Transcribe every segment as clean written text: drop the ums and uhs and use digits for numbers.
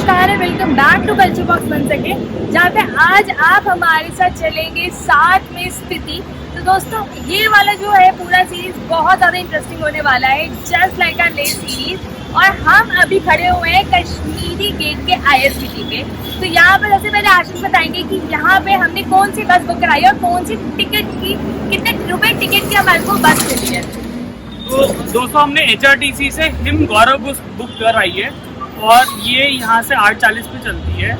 नमस्कार है, welcome back to culture box बन सके, जहाँ पे आज आप हमारे साथ चलेंगे साथ में स्पीति। तो दोस्तों ये वाला जो है पूरा सीरीज बहुत ज़्यादा इंटरेस्टिंग होने वाला है, just like our lake series. और हम अभी खड़े हुए हैं कश्मीरी गेट के ISBT पे। तो यहाँ पर सबसे पहले आशीष बताएंगे कि यहाँ पे हमने कौन सी बस बुक कराई और कौन सी टिकट की, कितने रुपए टिकट की हमारे को बस मिली है। तो दोस्तों हमने HRTC से हिम गौरव बस बुक कराई है और ये यहाँ से 8:40 पे चलती है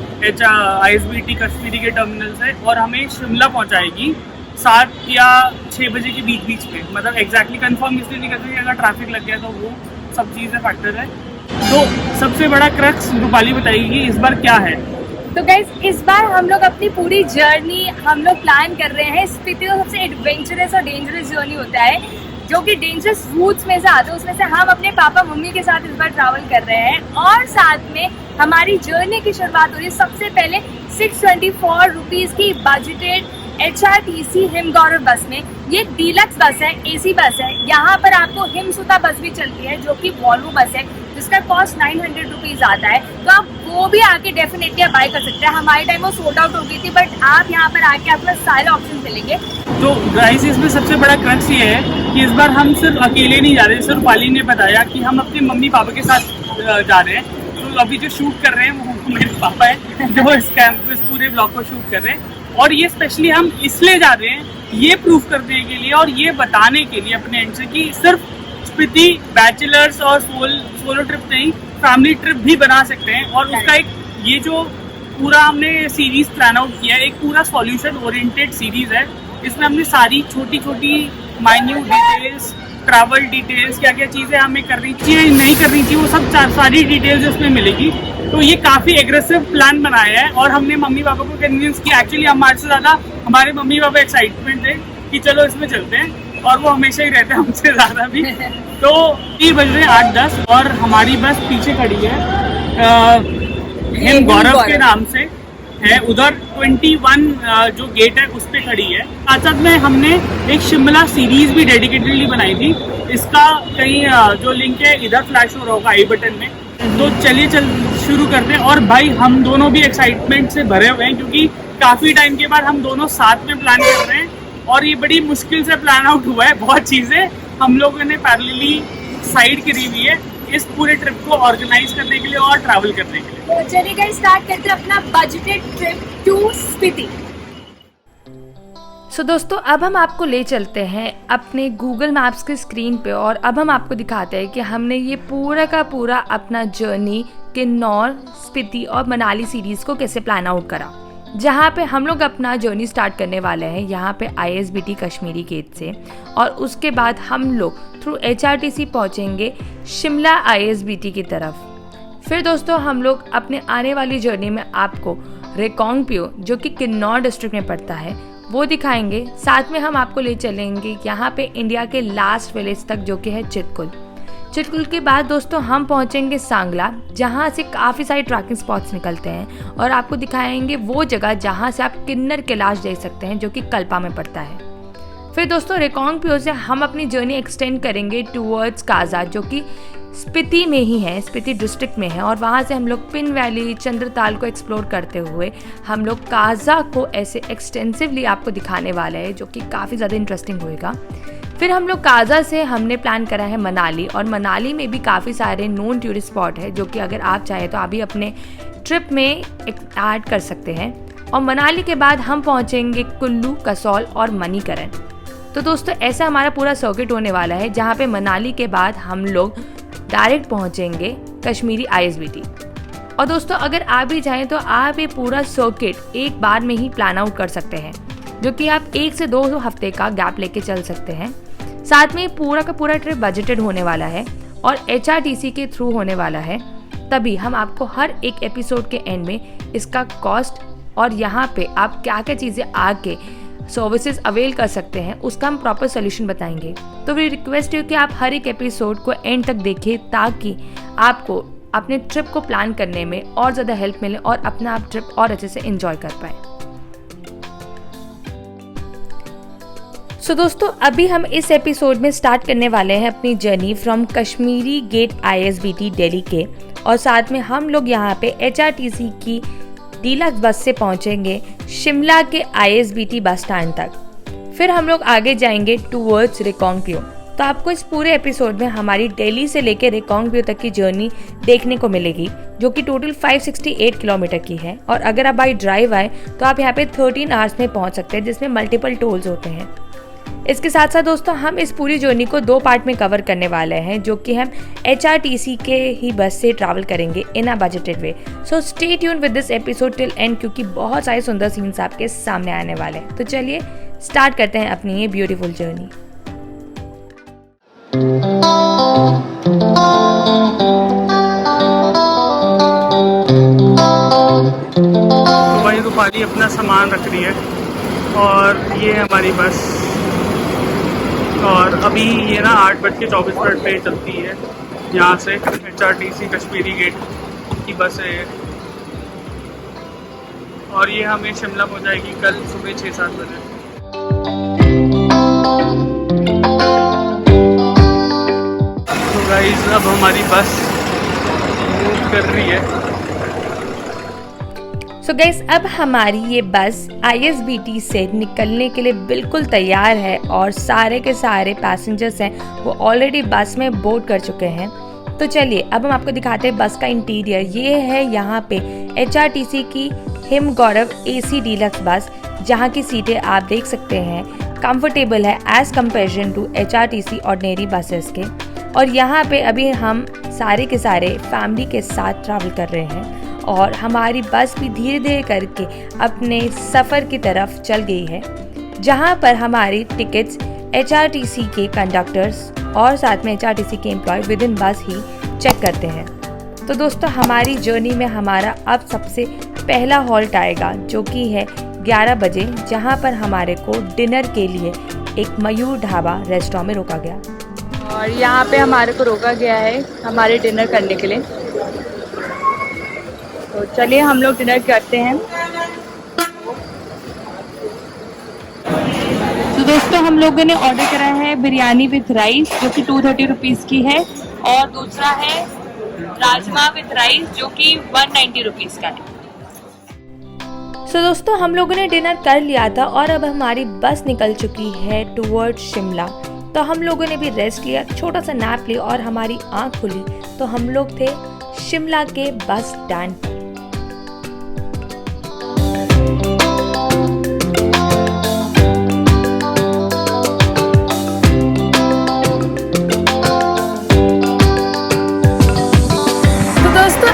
ISBT कश्मीरी के टर्मिनल से, और हमें शिमला पहुँचाएगी 7 या 6 बजे के बीच में। मतलब एग्जैक्टली कंफर्म इसलिए नहीं कर सकते, अगर ट्रैफिक लग गया तो वो सब चीज़ें फैक्टर है। तो सबसे बड़ा क्रक्स रूपाली बताएगी इस बार क्या है। तो गाइस इस बार हम लोग अपनी पूरी जर्नी हम लोग प्लान कर रहे हैं। स्पीति तो सबसे एडवेंचरस और डेंजरस जर्नी होता है, जो कि डेंजरस रूट्स में से आते हैं। उसमें से हम अपने पापा मम्मी के साथ इस बार ट्रैवल कर रहे हैं और साथ में हमारी जर्नी की शुरुआत हो रही है सबसे पहले 624 रुपीज़ की बजटेड HRTC हिम गौरव बस में। ये डीलक्स बस है, AC बस है। यहाँ पर आपको हिमसुता बस भी चलती है जो कि वॉल्वो बस है, जिसका कॉस्ट 900 रुपीज़ आता है। तो आप वो भी आके डेफिनेटली आप बाय कर सकते हैं। हमारे टाइम वो सोल्ड आउट हो गई थी, बट आप यहाँ पर आके आपको सारे ऑप्शन मिलेंगे। तो गाइस इसमें सबसे बड़ा क्रक्स ये है कि इस बार हम सिर्फ अकेले नहीं जा रहे। सिर्फ रूपाली ने बताया कि हम अपने मम्मी पापा के साथ जा रहे हैं। तो अभी जो शूट कर रहे हैं वो मेरे पापा है, जो इस पूरे ब्लॉग को शूट कर रहे हैं। और ये स्पेशली हम इसलिए जा रहे हैं ये प्रूफ करने के लिए और ये बताने के लिए अपने एंड से कि सिर्फ स्पीति बैचलर्स और सोलो ट्रिप नहीं, फैमिली ट्रिप भी बना सकते हैं। और उसका एक ये जो पूरा हमने सीरीज प्लान आउट किया है, एक पूरा सॉल्यूशन ओरिएंटेड सीरीज है। इसमें हमने सारी छोटी छोटी माइन्यूट डिटेल्स, ट्रैवल डिटेल्स, क्या क्या चीज़ें हमें करनी चाहिए नहीं करनी चाहिए, वो सब सारी डिटेल्स इसमें मिलेगी। तो ये काफ़ी एग्रेसिव प्लान बनाया है और हमने मम्मी पापा को कन्विंस किया। एक्चुअली हमारे से ज़्यादा हमारे मम्मी पापा एक्साइटमेंट थे कि चलो इसमें चलते हैं, और वो हमेशा ही रहते हैं हमसे ज़्यादा भी। तो ये बज रहे 8:10 और हमारी बस पीछे खड़ी है हिम गौरव के नाम से है, उधर 21 जो गेट है उस पर खड़ी है। साथ साथ में हमने एक शिमला सीरीज भी डेडिकेटेडली बनाई थी। इसका कहीं जो लिंक है इधर फ्लैश हो रहा होगा आई बटन में। तो चलिए शुरू करते हैं। और भाई हम दोनों भी एक्साइटमेंट से भरे हुए हैं, क्योंकि काफ़ी टाइम के बाद हम दोनों साथ में प्लान कर रहे हैं और ये बड़ी मुश्किल से प्लान आउट हुआ है। बहुत चीज़ें हम लोगों ने पैरेलली साइड करी हुई है इस पूरे ट्रिप को ऑर्गेनाइज करने के लिए और ट्रैवल करने के लिए। तो चलिए गाइस स्टार्ट करते हैं अपना बजटेड ट्रिप टू स्पीति। सो दोस्तों अब हम आपको ले चलते हैं अपने गूगल मैप्स के स्क्रीन पे, और अब हम आपको दिखाते हैं कि हमने ये पूरा का पूरा अपना जर्नी किन्नौर, स्पीति और मनाली सीरीज़ को कैसे प्लान आउट करा। जहाँ पे हम लोग अपना जर्नी स्टार्ट करने वाले हैं यहाँ पे ISBT कश्मीरी गेट से, और उसके बाद हम लोग थ्रू HRTC पहुँचेंगे शिमला ISBT की तरफ। फिर दोस्तों हम लोग अपने आने वाली जर्नी में आपको रिकांगपिओ, जो कि किन्नौर डिस्ट्रिक्ट में पड़ता है, वो दिखाएंगे। साथ में हम आपको ले चलेंगे यहाँ पे इंडिया के लास्ट विलेज तक, जो कि है चितकुल। चितकुल के बाद दोस्तों हम पहुँचेंगे सांगला, जहाँ से काफ़ी सारे ट्रैकिंग स्पॉट्स निकलते हैं, और आपको दिखाएंगे वो जगह जहाँ से आप किन्नर कैलाश देख सकते हैं, जो कि कल्पा में पड़ता है। फिर दोस्तों रिकांगपिओ से हम अपनी जर्नी एक्सटेंड करेंगे टूवर्ड्स काजा, जो कि स्पीति में ही है, स्पीति डिस्ट्रिक्ट में है। और वहाँ से हम लोग पिन वैली, चंद्रताल को एक्सप्लोर करते हुए हम लोग काजा को ऐसे एक्सटेंसिवली आपको दिखाने वाले हैं, जो कि काफ़ी ज़्यादा इंटरेस्टिंग होएगा। फिर हम लोग काजा से हमने प्लान करा है मनाली, और मनाली में भी काफ़ी सारे नोन टूरिस्ट स्पॉट है, जो कि अगर आप चाहें तो आप भी अपने ट्रिप में ऐड कर सकते हैं। और मनाली के बाद हम पहुँचेंगे कुल्लू, कसौल और मणिकरण। तो दोस्तों ऐसा हमारा पूरा सर्किट होने वाला है, जहाँ पे मनाली के बाद हम लोग डायरेक्ट पहुंचेंगे कश्मीरी ISBT। और दोस्तों अगर आप भी चाहें तो आप ये पूरा सर्किट एक बार में ही प्लान आउट कर सकते हैं, जो कि आप 1 से 2 हफ्ते का गैप लेके चल सकते हैं। साथ में पूरा का पूरा ट्रिप बजटेड होने वाला है और HRTC के थ्रू होने वाला है। तभी हम आपको हर एक एपिसोड के एंड में इसका कॉस्ट और यहाँ पे आप क्या क्या चीज़ें आके सर्विसेज अवेल कर सकते हैं उसका हम प्रॉपर सोल्यूशन बताएंगे। तो वी रिक्वेस्ट है कि आप हर एक एपिसोड को एंड तक देखें, ताकि आपको अपने ट्रिप को प्लान करने में और ज़्यादा हेल्प मिले और अपना आप ट्रिप और अच्छे से एंजॉय कर पाएँ। सो दोस्तों अभी हम इस एपिसोड में स्टार्ट करने वाले हैं अपनी journey from Kashmiri gate ISBT Delhi के, और साथ में हम लोग यहाँ पे HRTC की डीलक्स बस से पहुँचेंगे शिमला के ISBT बस स्टैंड तक। फिर हम लोग आगे जाएंगे टूवर्ड्स रिकांगपिओ। तो आपको इस पूरे एपिसोड में हमारी दिल्ली से लेकर रिकांगपिओ तक की जर्नी देखने को मिलेगी, जो कि टोटल 568 किलोमीटर की है। और अगर आप बाई ड्राइव आए तो आप यहाँ पे 13 आवर्स में पहुँच सकते हैं, जिसमें मल्टीपल टोल्स होते हैं। इसके साथ साथ दोस्तों हम इस पूरी जर्नी को 2 पार्ट में कवर करने वाले हैं, जो कि हम HRTC के ही बस से ट्रैवल करेंगे in a budgeted way. So stay tuned with this episode till end, क्योंकि बहुत सारे सुंदर सीन्स आपके सामने आने वाले हैं। तो चलिए स्टार्ट करते हैं अपनी ये ब्यूटीफुल जर्नी। तो भाई रूपाली अपना सामान रख रही है और ये हमारी बस, और अभी ये ना 8:24 पे चलती है यहाँ से। HRTC कश्मीरी गेट की बस है और ये हमें शिमला पहुँचाएगी कल सुबह 6-7 बजे। तो गाइस अब हमारी बस मूव कर रही है। सो गाइस अब हमारी ये बस ISBT से निकलने के लिए बिल्कुल तैयार है और सारे के सारे पैसेंजर्स हैं वो ऑलरेडी बस में बोर्ड कर चुके हैं। तो चलिए अब हम आपको दिखाते हैं बस का इंटीरियर। ये है यहाँ पे HRTC की हिम गौरव AC डीलक्स बस, जहाँ की सीटें आप देख सकते हैं कंफर्टेबल है as comparison to HRTC ordinary buses के। और यहाँ पे अभी हम सारे के सारे फैमिली के साथ ट्रैवल कर रहे हैं और हमारी बस भी धीरे धीरे करके अपने सफ़र की तरफ चल गई है, जहाँ पर हमारी टिकट्स HRTC के कंडक्टर्स और साथ में HRTC के एम्प्लॉय विद इन बस ही चेक करते हैं। तो दोस्तों हमारी जर्नी में हमारा अब सबसे पहला हॉल्ट आएगा, जो कि है 11 बजे, जहाँ पर हमारे को डिनर के लिए एक मयूर ढाबा रेस्टोरेंट में रोका गया। और यहाँ पे हमारे को रोका गया है हमारे डिनर करने के लिए। तो चलिए हम लोग डिनर करते हैं। तो दोस्तों हम लोगों ने ऑर्डर करा है बिरयानी विथ राइस, जो कि 230 रुपीज़ की है, और दूसरा है राजमा विथ राइस, जो कि 190 रुपीज़ का है। सो दोस्तों हम लोगों ने डिनर कर लिया था और अब हमारी बस निकल चुकी है टूवर्ड शिमला। तो हम लोगों ने भी रेस्ट लिया, छोटा सा नैप लिया और हमारी आँख खुली तो हम लोग थे शिमला के बस स्टैंड पर।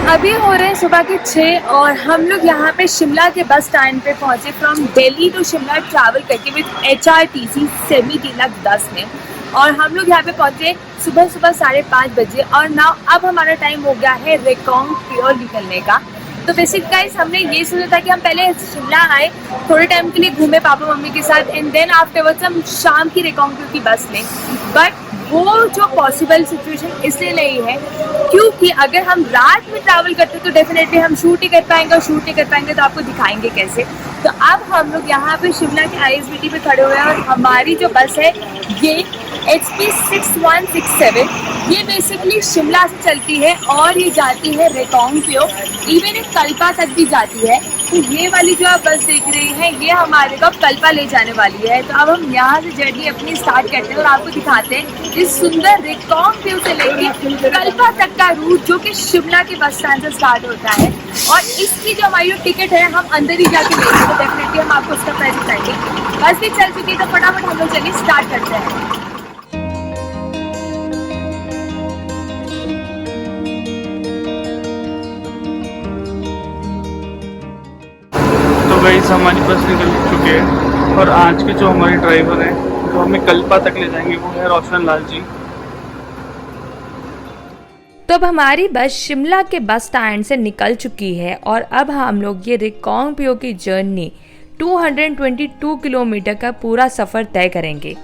अभी हो रहे हैं सुबह के 6 और हम लोग यहाँ पे शिमला के बस स्टैंड पे पहुँचे from Delhi to Shimla travel करके with HRTC semi deluxe bus में। और हम लोग यहाँ पे पहुँचे सुबह 5:30 बजे और नाउ अब हमारा टाइम हो गया है रिकांगपिओ निकलने का। तो बेसिक गाइस हमने ये सोचा था कि हम पहले शिमला आए, थोड़े टाइम के लिए घूमे पापा मम्मी के साथ, एंड देन आफ्टरवर्ड्स हम शाम की रिकांगपिओ की बस लें। बट वो जो पॉसिबल सिचुएशन इसलिए नहीं है क्योंकि अगर हम रात में ट्रैवल करते तो डेफिनेटली हम शूट ही कर पाएंगे, और शूट नहीं कर पाएंगे तो आपको दिखाएंगे कैसे। तो अब हम लोग यहाँ पे शिमला के ISBT पे खड़े हुए हैं और हमारी जो बस है ये HP 6167, ये बेसिकली शिमला से चलती है और ये जाती है रिकांगपिओ, इवन एक कल्पा तक भी जाती है। तो ये वाली जो आप बस देख रही हैं ये हमारे को कल्पा ले जाने वाली है। तो अब हम यहाँ से जर्नी अपनी स्टार्ट करते हैं और आपको दिखाते हैं इस सुंदर रिकांगपिओ से लेके कल्पा तक का रूट, जो कि शिमला के बस स्टैंड से स्टार्ट होता है। और इसकी जो हमारी टिकट है हम अंदर ही जाके लेंगे, तो डेफिनेटली हम आपको उसका प्राइस बताएंगे। बस भी चल चुकी है तो फटाफट हम लोग चलिए स्टार्ट करते हैं। तो गाइस हमारी बस निकल चुकी है और आज के जो हमारे ड्राइवर हैं जो हमें कल्पा तक ले जाएंगे वो है रोशन लाल जी। तो अब हमारी बस शिमला के बस स्टैंड से निकल चुकी है और अब हम लोग ये रिकांगपिओ की जर्नी 222 किलोमीटर का पूरा सफ़र तय करेंगे।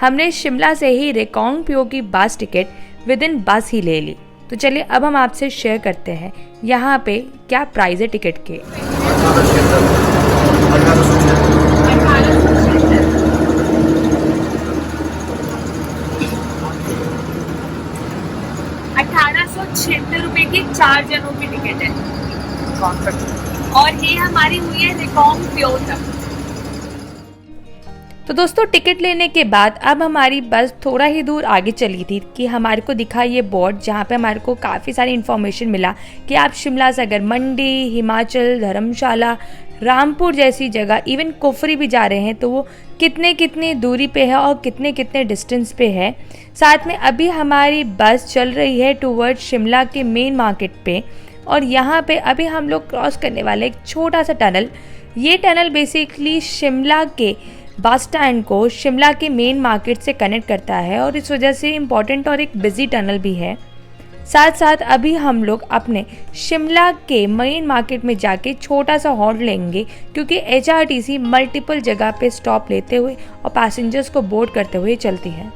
हमने शिमला से ही रिकांगपिओ की बस टिकट विद इन बस ही ले ली। तो चलिए अब हम आपसे शेयर करते हैं यहाँ पे क्या प्राइस है टिकट के। ₹276 की 4 जनों की टिकट है और ये हमारी हुई है रिकॉन्ग प्योर तक। तो दोस्तों टिकट लेने के बाद अब हमारी बस थोड़ा ही दूर आगे चली थी कि हमारे को दिखा ये बोर्ड जहाँ पे हमारे को काफ़ी सारी इन्फॉर्मेशन मिला कि आप शिमला से अगर मंडी, हिमाचल, धर्मशाला, रामपुर जैसी जगह, इवन कुफरी भी जा रहे हैं तो वो कितने कितनी दूरी पे है और कितने कितने डिस्टेंस पे है। साथ में अभी हमारी बस चल रही है टूवर्ड शिमला के मेन मार्केट पे और यहाँ पे अभी हम लोग क्रॉस करने वाले एक छोटा सा टनल। ये टनल बेसिकली शिमला के बस स्टैंड को शिमला के मेन मार्केट से कनेक्ट करता है और इस वजह से इम्पॉर्टेंट और एक बिजी टनल भी है। साथ साथ अभी हम लोग अपने शिमला के मेन मार्केट में जाके छोटा सा हॉल्ट लेंगे क्योंकि HRTC मल्टीपल जगह पे स्टॉप लेते हुए और पैसेंजर्स को बोर्ड करते हुए चलती है।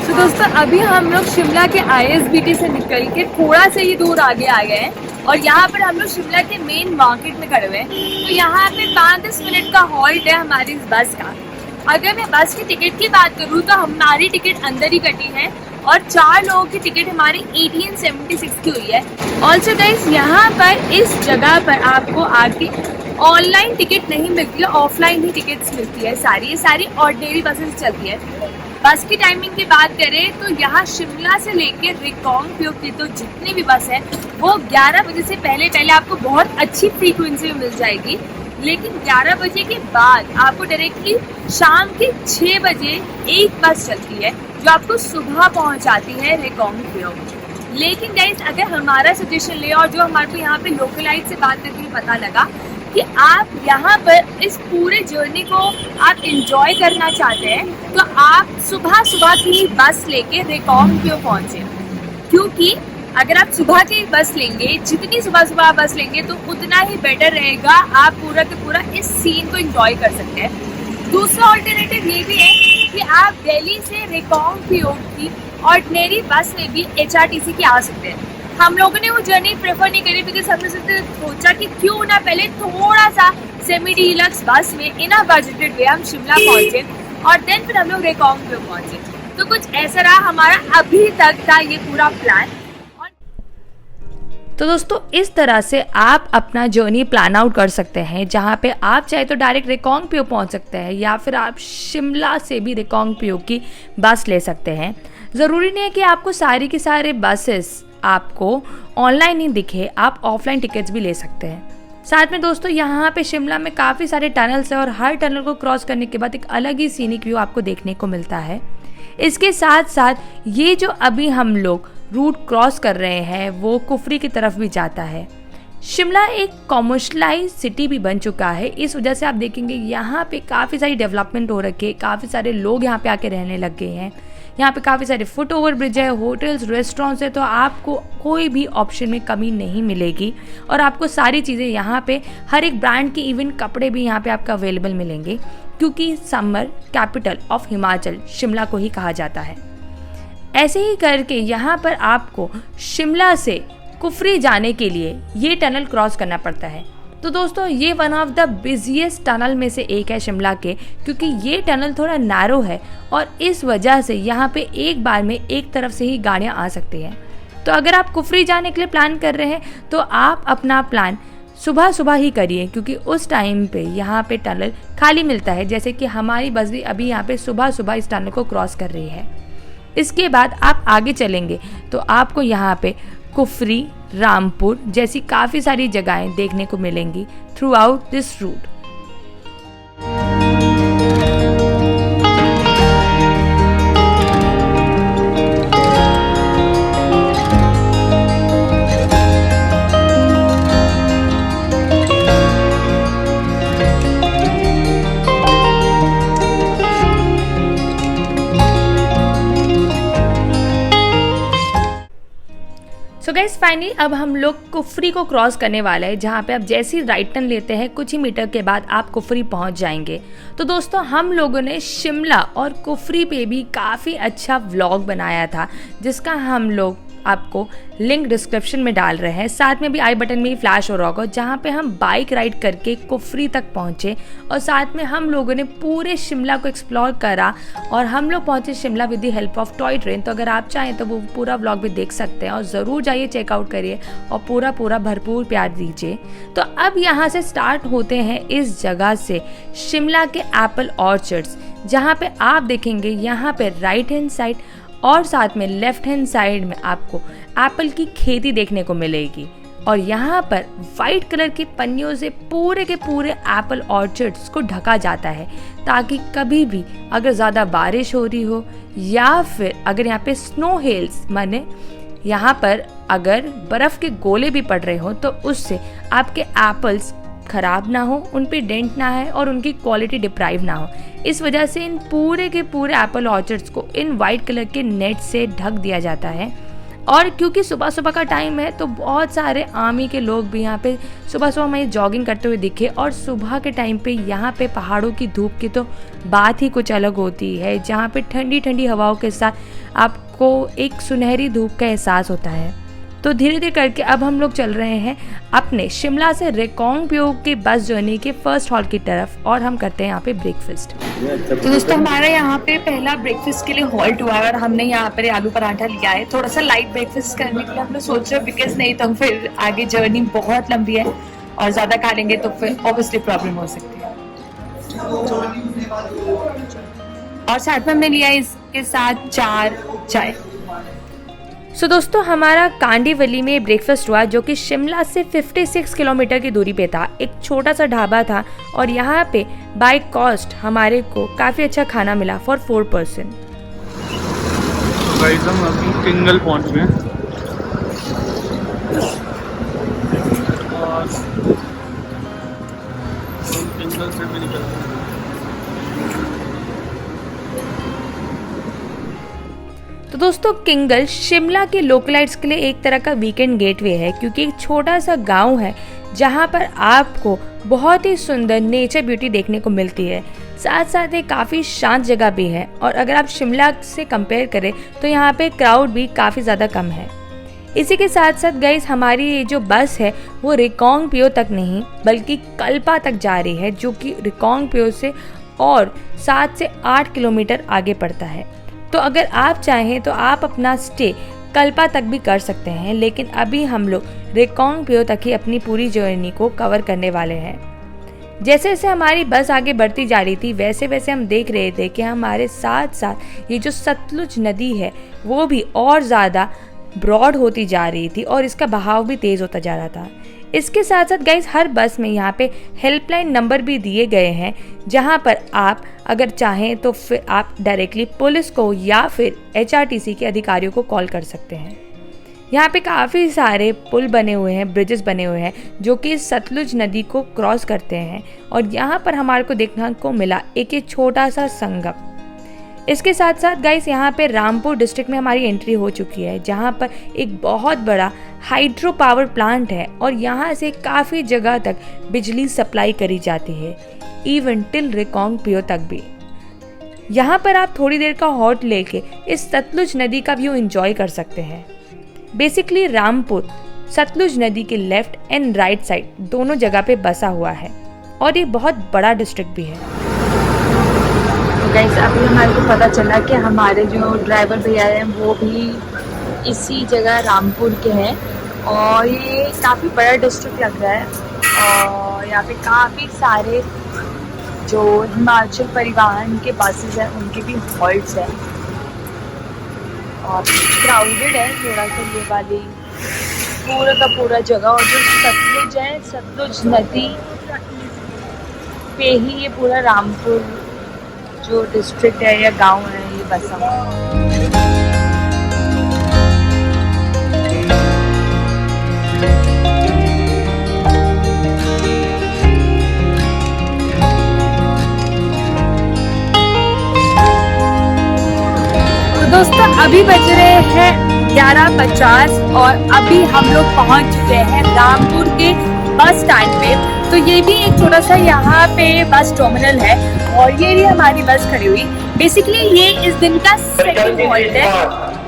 तो दोस्तों अभी हम लोग शिमला के ISBT से निकल के थोड़ा सा ही दूर आगे आ गए हैं और यहाँ पर हम लोग शिमला के मेन मार्केट में खड़े हुए हैं। तो यहाँ पे 5-10 मिनट का हॉल्ट है हमारी इस बस का। अगर मैं बस की टिकट की बात करूँ तो हमारी टिकट अंदर ही कटी है और 4 लोगों की टिकट हमारी 1876 की हुई है। ऑल्सो गाइस यहाँ पर इस जगह पर आपको आके ऑनलाइन टिकट नहीं मिलती है, ऑफलाइन ही टिकट्स मिलती है। ये सारी ऑर्डिनरी बसेस चलती है। बस की टाइमिंग की बात करें तो यहाँ शिमला से लेकर रिकॉन्ग प्योर की तो जितनी भी बस है वो 11 बजे से पहले आपको बहुत अच्छी फ्रीक्वेंसी में मिल जाएगी, लेकिन 11 बजे के बाद आपको डायरेक्टली शाम के 6 बजे एक बस चलती है जो आपको सुबह पहुँचाती है रिकॉन्ग प्योर। लेकिन गाइस अगर हमारा सजेशन ले और जो हमारे को यहाँ पे लोकलाइट से बात करके पता लगा कि आप यहाँ पर इस पूरे जर्नी को आप इंजॉय करना चाहते हैं तो आप सुबह की बस लेके रिकॉन्ग प्योर पहुँचे, क्योंकि अगर आप सुबह की बस लेंगे, जितनी सुबह बस लेंगे तो उतना ही बेटर रहेगा। आप पूरा के पूरा इस सीन को एंजॉय कर सकते हैं। दूसरा ऑल्टरनेटिव ये भी है कि आप दिल्ली से रिकॉन्ग प्योर की ऑर्डिनरी बस में भी HRTC की आ सकते हैं। हम लोगों ने वो जर्नी प्रेफर नहीं करी बिकॉज हमने सोचा कि क्यों ना पहले थोड़ा सा सेमी डीलक्स बस में इन अ बजटेड वे हम शिमला पहुंचे और देन फिर हम लोग रिकॉन्ग प्योर पहुंचे। तो कुछ ऐसा रहा हमारा अभी तक का ये पूरा प्लान। तो दोस्तों इस तरह से आप अपना जर्नी प्लान आउट कर सकते हैं, जहाँ पे आप चाहे तो डायरेक्ट रिकॉन्ग प्योर पहुँच सकते हैं या फिर आप शिमला से भी रिकॉन्ग प्योर की बस ले सकते हैं। ज़रूरी नहीं है कि आपको सारी की सारे बसेस आपको ऑनलाइन ही दिखे, आप ऑफलाइन टिकट्स भी ले सकते हैं। साथ में दोस्तों यहाँ पे शिमला में काफ़ी सारे टनल्स हैं और हर टनल को क्रॉस करने के बाद एक अलग ही सीनिक व्यू आपको देखने को मिलता है। इसके साथ साथ ये जो अभी हम लोग रूट क्रॉस कर रहे हैं वो कुफरी की तरफ भी जाता है। शिमला एक कॉमर्शलाइज सिटी भी बन चुका है, इस वजह से आप देखेंगे यहाँ पे काफ़ी सारी डेवलपमेंट हो रखी है, काफ़ी सारे लोग यहाँ पे आके रहने लग गए हैं। यहाँ पे काफ़ी सारे फुट ओवर ब्रिज है, होटल्स, रेस्टोरेंट्स है, तो आपको कोई भी ऑप्शन में कमी नहीं मिलेगी और आपको सारी चीज़ें यहाँ पे हर एक ब्रांड की इवन कपड़े भी यहाँ पे आपको अवेलेबल मिलेंगे, क्योंकि summer capital of Himachal Shimla को ही कहा जाता है। ऐसे ही करके यहाँ पर आपको शिमला से कुफरी जाने के लिए ये टनल क्रॉस करना पड़ता है। तो दोस्तों ये one of the busiest tunnel में से एक है शिमला के, क्योंकि ये टनल थोड़ा नैरो है और इस वजह से यहाँ पे एक बार में एक तरफ से ही गाड़ियाँ आ सकती हैं। तो अगर आप कुफरी जाने के लिए प्लान कर रहे हैं तो आप अपना प्लान सुबह ही करिए, क्योंकि उस टाइम पे यहाँ पे टनल खाली मिलता है। जैसे कि हमारी बस भी अभी यहाँ पे सुबह इस टनल को क्रॉस कर रही है। इसके बाद आप आगे चलेंगे तो आपको यहाँ पे कुफरी, रामपुर जैसी काफ़ी सारी जगहें देखने को मिलेंगी throughout this route. So guys finally अब हम लोग कुफरी को क्रॉस करने वाले हैं, जहाँ पे आप जैसे ही राइट टर्न लेते हैं कुछ ही मीटर के बाद आप कुफरी पहुँच जाएंगे। तो दोस्तों हम लोगों ने शिमला और कुफरी पे भी काफ़ी अच्छा व्लॉग बनाया था, जिसका हम लोग आपको लिंक डिस्क्रिप्शन में डाल रहे हैं, साथ में भी आई बटन में ही फ्लैश हो रहा होगा, जहाँ पे हम बाइक राइड करके कुफरी तक पहुँचे और साथ में हम लोगों ने पूरे शिमला को एक्सप्लोर करा और हम लोग पहुँचे Shimla with the help of toy train. तो अगर आप चाहें तो वो पूरा व्लॉग भी देख सकते हैं और ज़रूर जाइए, चेकआउट करिए और पूरा भरपूर प्यार दीजिए। तो अब यहाँ से स्टार्ट होते हैं इस जगह से शिमला के एप्पल ऑर्चर्ड्स, जहाँ पे आप देखेंगे यहाँ पे राइट हैंड साइड और साथ में लेफ्ट हैंड साइड में आपको एप्पल की खेती देखने को मिलेगी और यहाँ पर वाइट कलर की पन्नियों से पूरे के पूरे एप्पल ऑर्चर्ड्स को ढका जाता है, ताकि कभी भी अगर ज़्यादा बारिश हो रही हो या फिर अगर यहाँ पे स्नो हेल्स माने यहाँ पर अगर बर्फ़ के गोले भी पड़ रहे हो तो उससे आपके एप्पल्स ख़राब ना हो, उन पे डेंट ना है और उनकी क्वालिटी डिप्राइव ना हो। इस वजह से इन पूरे के पूरे एप्पल ऑर्चर्ड्स को इन वाइट कलर के नेट से ढक दिया जाता है। और क्योंकि सुबह सुबह का टाइम है तो बहुत सारे आर्मी के लोग भी यहाँ पे सुबह सुबह हमें जॉगिंग करते हुए दिखे और सुबह के टाइम पे यहाँ पे पहाड़ों की धूप की तो बात ही कुछ अलग होती है, जहाँ पे ठंडी ठंडी हवाओं के साथ आपको एक सुनहरी धूप का एहसास होता है। तो धीरे धीरे करके अब हम लोग चल रहे हैं अपने शिमला से रेकोंग पियो के बस जर्नी के फर्स्ट हॉल की तरफ और हम करते हैं यहाँ पे ब्रेकफास्ट। तो दोस्तों हमारा यहाँ पे पहला ब्रेकफास्ट के लिए हॉल्ट हुआ है और हमने यहाँ पर आलू पराठा लिया है। थोड़ा सा लाइट ब्रेकफास्ट करने के लिए हम लोग सोच रहे हैं, बिकॉज नहीं तो फिर आगे जर्नी बहुत लंबी है और ज़्यादा खा लेंगे तो फिर ऑब्वियसली प्रॉब्लम हो सकती है। और साथ में हमने लिया इसके साथ 4 चाय। सो दोस्तों हमारा कांडीवली में ब्रेकफास्ट हुआ, जो कि शिमला से 56 किलोमीटर की दूरी पे था। एक छोटा सा ढाबा था और यहाँ पे बाय कॉस्ट हमारे को काफ़ी अच्छा खाना मिला फॉर 4 पर्सन। गाइस हम अभी किंगल पहुंच गए और किंगल से भी निकल गए। तो दोस्तों किंगल शिमला के लोकलाइट्स के लिए एक तरह का वीकेंड गेटवे है, क्योंकि एक छोटा सा गांव है जहां पर आपको बहुत ही सुंदर नेचर ब्यूटी देखने को मिलती है। साथ साथ एक काफ़ी शांत जगह भी है और अगर आप शिमला से कंपेयर करें तो यहाँ पे क्राउड भी काफ़ी ज़्यादा कम है। इसी के साथ साथ गाइस हमारी ये जो बस है वो रेकोंग पियो तक नहीं बल्कि कल्पा तक जा रही है, जो कि रेकोंग पियो से और 7 से 8 किलोमीटर आगे पड़ता है। तो अगर आप चाहें तो आप अपना स्टे कल्पा तक भी कर सकते हैं, लेकिन अभी हम लोग रेकोंग पियो तक ही अपनी पूरी जर्नी को कवर करने वाले हैं। जैसे जैसे हमारी बस आगे बढ़ती जा रही थी वैसे वैसे हम देख रहे थे कि हमारे साथ साथ ये जो सतलुज नदी है वो भी और ज़्यादा ब्रॉड होती जा रही थी और इसका बहाव भी तेज़ होता जा रहा था। इसके साथ साथ गाइस हर बस में यहाँ पे हेल्पलाइन नंबर भी दिए गए हैं, जहाँ पर आप अगर चाहें तो फिर आप डायरेक्टली पुलिस को या फिर HRTC के अधिकारियों को कॉल कर सकते हैं। यहाँ पे काफ़ी सारे पुल बने हुए हैं, ब्रिजेस बने हुए हैं जो कि सतलुज नदी को क्रॉस करते हैं और यहाँ पर हमारे को देखने को मिला एक छोटा सा संगम। इसके साथ साथ गाइस यहाँ पे रामपुर डिस्ट्रिक्ट में हमारी एंट्री हो चुकी है, जहाँ पर एक बहुत बड़ा हाइड्रो पावर प्लांट है और यहाँ से काफ़ी जगह तक बिजली सप्लाई करी जाती है, इवन टिल रेकोंग पियो तक भी। यहाँ पर आप थोड़ी देर का हॉल्ट लेके इस सतलुज नदी का व्यू एंजॉय कर सकते हैं। बेसिकली रामपुर सतलुज नदी के लेफ्ट एंड राइट साइड दोनों जगह पे बसा हुआ है और ये बहुत बड़ा डिस्ट्रिक्ट भी है। तो गाइस अभी हमारे को पता चला कि हमारे जो ड्राइवर भैया हैं वो भी इसी जगह रामपुर के हैं और ये काफ़ी बड़ा डिस्ट्रिक्ट लग रहा है और यहाँ पे काफ़ी सारे जो हिमाचल परिवहन के बसेस हैं उनके भी हॉल्ट्स हैं और क्राउडेड है थोड़ा सा ये वाली पूरा का पूरा जगह। और जो सतलुज है, सतलुज नदी पे ही ये पूरा रामपुर जो डिस्ट्रिक्ट है या गांव है ये बसा हुआ है। तो दोस्तों अभी बज रहे हैं 11:50 और अभी हम लोग पहुंच चुके हैं रामपुर के बस स्टैंड पे। तो ये भी एक छोटा सा यहाँ पे बस टर्मिनल है और ये भी हमारी बस खड़ी हुई। बेसिकली ये इस दिन का सेकंड हॉल्ट है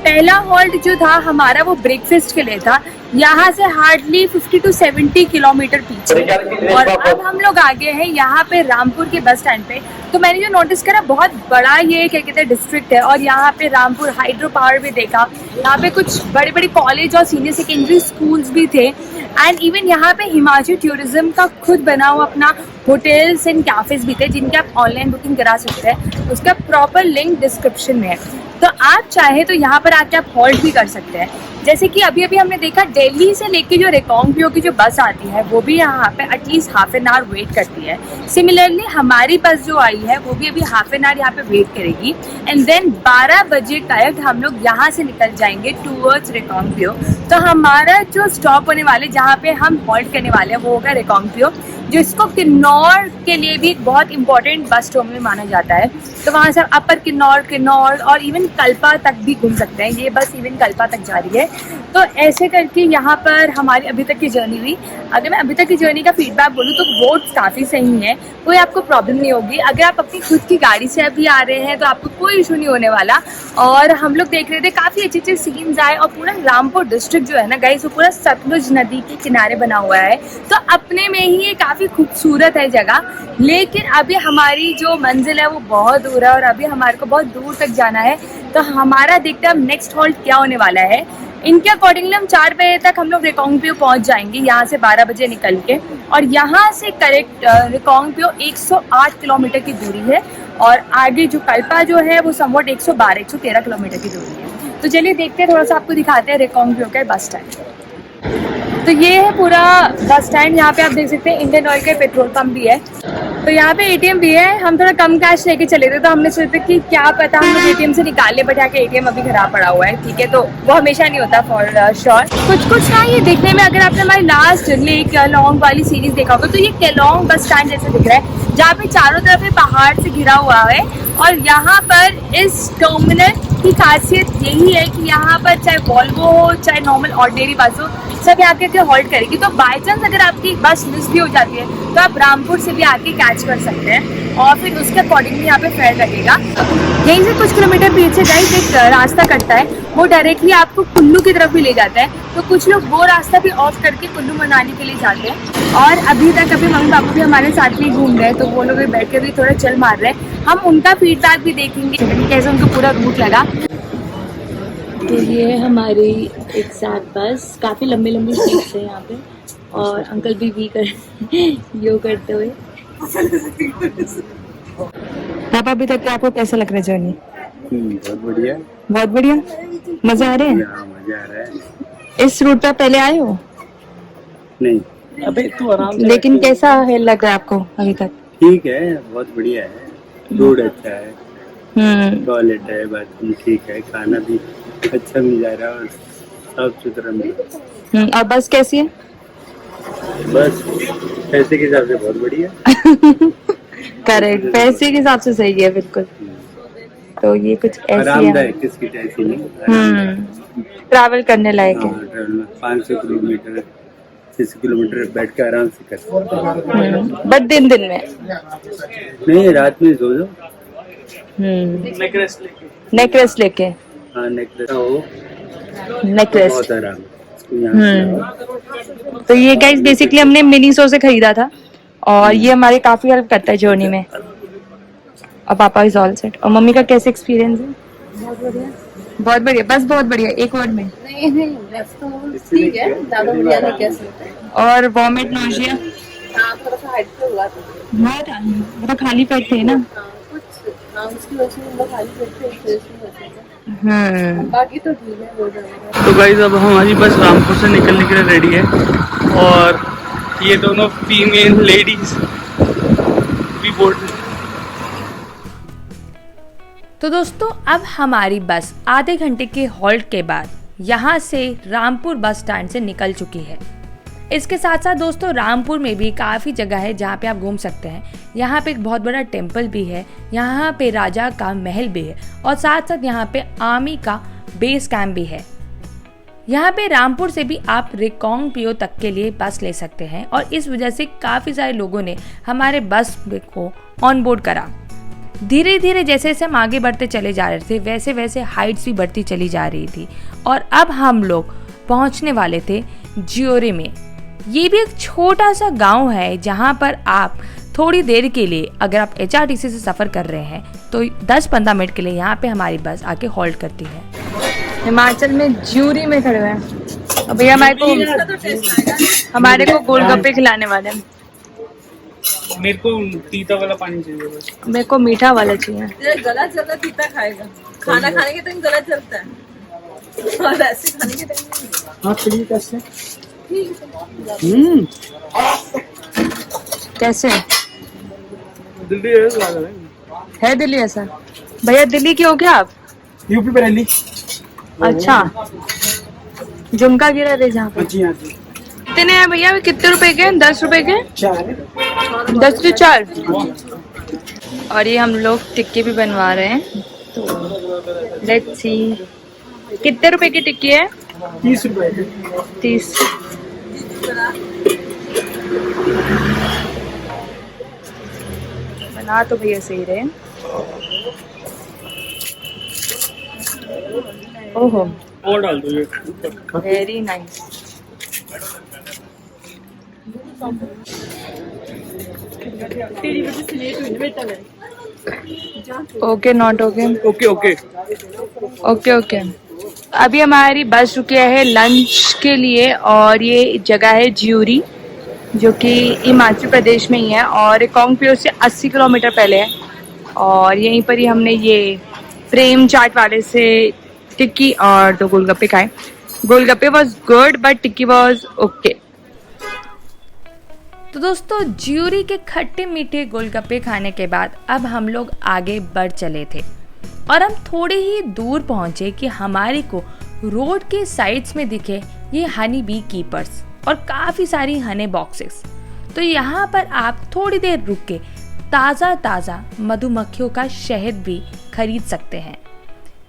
पहला हॉल्ट जो था हमारा वो ब्रेकफास्ट के लिए था, यहाँ से हार्डली 50 to 70 किलोमीटर पीछे। और अब हम लोग आ गए हैं यहाँ पे रामपुर के बस स्टैंड पे। तो मैंने जो नोटिस करा, बहुत बड़ा ये क्या कहते हैं डिस्ट्रिक्ट है, और यहाँ पे रामपुर हाइड्रो पावर भी देखा, यहाँ पे कुछ बड़े बड़े कॉलेज और सीनियर सेकेंडरी स्कूल्स भी थे। एंड इवन यहाँ पे हिमाचल टूरिज्म का खुद बना हुआ अपना होटल्स एंड कैफेज भी थे, जिनके आप ऑनलाइन बुकिंग करा सकते हैं। उसका प्रॉपर लिंक डिस्क्रिप्शन में है, तो आप चाहे तो यहाँ पर आके आप हॉल्ट भी कर सकते हैं। जैसे कि अभी अभी हमने देखा, दिल्ली से लेके जो रिकांगपिओ की जो बस आती है वो भी यहाँ पे at least half an hour wait करती है। सिमिलरली हमारी बस जो आई है वो भी अभी हाफ एन आवर यहाँ पे वेट करेगी। एंड देन 12 बजे करेक्ट हम लोग यहाँ से निकल जाएंगे टूवर्ड्स रिकांगपिओ। तो हमारा जो स्टॉप होने वाले, जहाँ पे हम हॉल्ट करने वाले हैं, वो होगा रिकांगपिओ, जिसको किन्नौर के लिए भी एक बहुत इंपॉर्टेंट बस स्टॉप में माना जाता है। तो वहाँ से अपर किन्नौर और इवन कल्पा तक भी घूम सकते हैं। ये बस इवन कल्पा तक जा रही है। तो ऐसे करके यहाँ पर हमारी अभी तक की जर्नी हुई। अगर मैं अभी तक की जर्नी का फीडबैक बोलूँ तो रोड्स काफ़ी सही हैं, कोई आपको प्रॉब्लम नहीं होगी। अगर आप अपनी खुद की गाड़ी से अभी आ रहे हैं तो आपको कोई इशू नहीं होने वाला। और हम लोग देख रहे थे काफ़ी अच्छे अच्छे सीन्स आए, और पूरा रामपुर डिस्ट्रिक्ट जो है ना गाइस, वो पूरा सतलुज नदी के किनारे बना हुआ है। तो अपने में ही ये काफ़ी खूबसूरत है जगह। लेकिन अभी हमारी जो मंजिल है वो बहुत दूर है, और अभी हमारे को बहुत दूर तक जाना है। तो हमारा देखते हैं अब नेक्स्ट हॉल्ट क्या होने वाला है। इनके अकॉर्डिंगली हम 4 बजे तक हम लोग रिकांगपिओ पहुंच जाएंगे, यहाँ से 12 बजे निकल के। और यहाँ से करेक्ट रिकांगपिओ 108 किलोमीटर की दूरी है, और आगे जो कल्पा जो है वो समवट 113 किलोमीटर की दूरी है। तो चलिए देखते हैं, थोड़ा सा आपको दिखाते हैं रिकांगपिओ का बस स्टैंड। तो ये है पूरा बस स्टैंड। यहाँ पे आप देख सकते हैं इंडियन ऑयल का पेट्रोल पंप भी है। तो यहाँ पे एटीएम भी है। हम थोड़ा कम कैश लेके चले थे, तो हमने सोचा कि क्या पता हम लोग एटीएम से निकाल ले, बट यहाँ के एटीएम अभी खराब पड़ा हुआ है। ठीक है, तो वो हमेशा नहीं होता फॉर श्योर। कुछ ना ये देखने में, अगर आपने हमारी लास्ट लेक केलोंग वाली सीरीज देखा होगा, तो ये केलोंग बस स्टैंड जैसे दिख रहा है, जहाँ पे चारों तरफ पहाड़ से घिरा हुआ है। और यहाँ पर इस टर्मिनल की खासियत यही है कि यहाँ पर चाहे वॉल्वो हो चाहे नॉर्मल ऑर्डिनरी बस हो, सब यहाँ के हॉल्ट करेगी। तो बाई चांस अगर आपकी बस मिस भी हो जाती है तो आप रामपुर से भी आके कैच कर सकते हैं, और फिर उसके अकॉर्डिंगली यहाँ पे फेयर लगेगा। यहीं से कुछ किलोमीटर पीछे गाइस एक रास्ता कटता है, वो डायरेक्टली आपको कुल्लू की तरफ भी ले जाता है। तो कुछ लोग वो रास्ता भी ऑफ करके कुल्लू मनाली के लिए जाते हैं। और अभी तक मम्मी पापा भी हमारे साथ में घूम रहे हैं, तो वो लोग भी बैठ के भी थोड़ा चल मार रहे हैं। हम उनका फीडबैक भी देखेंगे कैसे उनको पूरा रूट लगा। तो ये है हमारी एक साथ बस, काफ़ी लंबी लंबी सीट्स है यहाँ पे, और अंकल भी कर योग करते हुए। पापा अभी तक आपको कैसा लग रहा है जर्नी? बहुत बढ़िया। बहुत बढ़िया, मजा आ रहे हैं? मजा आ रहा है। इस रूट पर पहले आए हो? नहीं, अबे तू आराम से। लेकिन कैसा है लग रहा है आपको अभी तक? ठीक है, बहुत बढ़िया है। रोड अच्छा है, टॉयलेट है, बाथरूम ठीक है, खाना भी अच्छा मिल जा रहा है और साफ सुथरा मिल रहा है। और बस कैसी है? बस पैसे के हिसाब से बहुत बढ़िया। करेक्ट, पैसे के हिसाब से सही है बिल्कुल। तो ये कुछ ऐसी है, आरामदायक, किसकी टेंशन नहीं। ट्रैवल करने लायक है। 500 किलोमीटर 600 किलोमीटर बैठ के आराम से कर सकते हैं। बट दिन में नहीं, रात में सो जाओ। नेकलेस लेके हाँ, नेकलेस हो, नेकलेस। बहुत आराम है। तो ये गाइस बेसिकली हमने मिनीसो से खरीदा था, और ये हमारे काफी हेल्प करता है जर्नी में। और पापा इज ऑल सेट। और मम्मी का कैसे एक्सपीरियंस है? बहुत बढ़िया, बस बहुत बढ़िया। एक वर्ड में? नहीं बस तो ठीक है, ज्यादा बढ़िया नहीं कह सकते। और वॉमिट, नोशिया? हाँ, थोड़ा सा हाइट पे हुआ था। बहुत तो खाली पेट थे ना? कुछ उसकी वजह से हम खाली पेट थे, इस वजह से बाकी तो ठीक है, हो जाएगा। तो गाइस अब हमारी बस रामपुर से निकलने के लिए रेडी है, और ये दोनों फीमेल लेडीज भी बोर्ड। तो दोस्तों अब हमारी बस आधे घंटे के हॉल्ट के बाद यहाँ से रामपुर बस स्टैंड से निकल चुकी है। इसके साथ साथ दोस्तों रामपुर में भी काफ़ी जगह है जहाँ पे आप घूम सकते हैं। यहाँ पे एक बहुत बड़ा टेम्पल भी है, यहाँ पे राजा का महल भी है, और साथ साथ यहाँ पे आर्मी का बेस कैंप भी है। यहाँ पे रामपुर से भी आप रिकांगपिओ तक के लिए बस ले सकते हैं, और इस वजह से काफ़ी सारे लोगों ने हमारे बस को ऑन बोर्ड करा। धीरे धीरे जैसे जैसे हम आगे बढ़ते चले जा रहे थे वैसे वैसे हाइट्स भी बढ़ती चली जा रही थी और अब हम लोग पहुंचने वाले थे जियोरे में। ये भी एक छोटा सा गांव है जहां पर आप थोड़ी देर के लिए अगर आप HRTC से सफ़र कर रहे हैं तो 10-15 मिनट के लिए यहाँ पे हमारी बस आके होल्ड करती है। हिमाचल में ज्यूरी में खड़े हुए हैं और भैया हमारे को गोलगप्पे खिलाने वाले हैं। मेरे को तीता वाला पानी चाहिए बस। मेरे को मीठा वाला चाहिए। तेरा गला चलता तीता खाएगा, खाना खाने के टाइम गला चलता है और ऐसे खाने के टाइम हाँ चलिए कैसे कैसे दिल्ली है दिल्ली ऐसा? भैया दिल्ली के हो क्या आप? यूपी बरेली। अच्छा झुमका गिरा रहे जहाँ पे। जी हाँ जी। कितने हैं भैया? कितने रुपए के? 10 रुपए के 10 से 4। और ये हम लोग टिक्की भी बनवा रहे हैं तो लेट्स सी कितने रुपए की टिक्की है? 30 रुपए। 30। बना तो भैया सही रहे। ओहो और डाल दो ये। Very nice. तेरी वजह से लेट हुई बेटा मैं। Okay not okay okay okay okay okay. अभी हमारी बस रुकी है लंच के लिए और ये जगह है ज्यूरी जो कि हिमाचल प्रदेश में ही है और रिकांगपिओ से 80 किलोमीटर पहले है। और यहीं पर ही हमने ये प्रेम चाट वाले से टिक्की और 2 गोलगप्पे खाए। Golgappe was good but tikki was okay. तो दोस्तों ज्यूरी के खट्टे मीठे गोलगप्पे खाने के बाद अब हम लोग आगे बढ़ चले थे और हम थोड़े ही दूर पहुंचे कि हमारे को रोड के साइड्स में दिखे ये हनी बी कीपर्स और काफ़ी सारी हनी बॉक्सेस। तो यहाँ पर आप थोड़ी देर रुक के ताज़ा मधुमक्खियों का शहद भी खरीद सकते हैं।